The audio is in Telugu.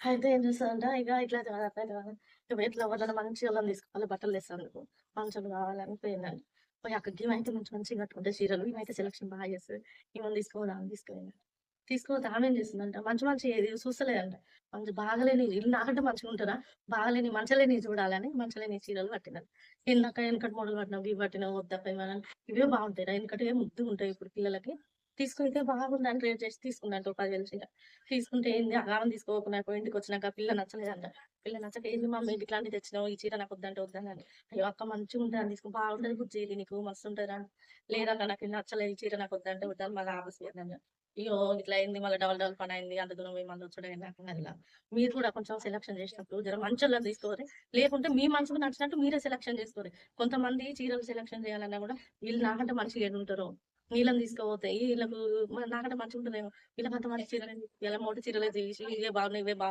అయితే ఏం చేస్తదంటే, ఇక ఇట్లా కాదు, అట్లా కాదు. ఇట్లా ఎవరినైనా మంచిగోళ్ళని తీసుకోవాలి బట్టలు తెస్తదందుకు. మంచోళ్ళు కావాలని పోయిందండి. పోయి అక్కడ ఈమైతే మంచి మంచిగా కట్టుకుంటది చీరలు. ఈమైతే సెలక్షన్ బాగా చేస్తది. ఈమెను తీసుకుపోదాం అని తీసుకుపోయింది. తీసుకుపోతే ఆమె ఏం చేసిందంట, మంచి మంచి ఏది చూస్తలేదంట. మంచి బాగాలేని ఈళ్ళు నాకంటే మంచిగుంటరా? బాగాలేని మంచలేనివి చూడాలని మంచలేని చీరలు పట్టిందంట. ఇందాక ఎనకటి మోడల్ పట్టినావు, ఇవి పట్టినావు వద్దక్క ఇవనంటే, ఇవే బాగుంటాయిరా ఎనకటివే ముద్దుగుంటాయి ఇప్పుడు పిల్లలకి. తీసుకుంటే బాగుందని రేట్ చేసి తీసుకుందంట ఓ 10,000 చీర. తీసుకుంటే ఏంది ఆమెను తీసుకోపోకుండా ఇంటికొచ్చినాక పిల్ల నచ్చలేదంట. పిల్ల నచ్చక "ఏంది మమ్మీ ఇట్లాంటివి తెచ్చినావు? ఈ చీర నాకొద్దంటే" వద్దన్నది. "అయ్యో! అక్క మంచిగుంటదని తీసుకో బాగుంటది బుజ్జి ఇది నీకు మస్తుంటదిరా" అంటే, "లేదక్క నాకు ఇది నచ్చలేదు ఈ చీర నాకొద్దంటే" వద్దని మళ్ళా ఆపేసి పోయిందంట. అయ్యో! ఇట్లా అయింది మళ్ళా డబల్ డబల్ పనయింది. అంత దూరం పోయి మళ్ళీ వచ్చుడయింది నాకన్నదిలా. మీరు కూడా కొంచెం సెలక్షన్ చేసేటప్పుడు జర మంచోళ్ళని తీసుకోరి. లేకుంటే మీ మనసుకు నచ్చినట్టు మీరే సెలక్షన్ చేసుకోరి. కొంతమంది చీరలు సెలక్షన్ చేయాలన్నా గూడా వీళ్ళు నాకంటే మంచిగా ఏడుంటరో, వీళ్ళని తీసుకపోతే ఈళ్ళకు నాకంటే మంచిగుంటదేమో వీళ్ళకంత మంచి చీరలెందుకు? ఇలా మోటి చీరలే తీసి ఇవే బాగున్నాయి, ఇవే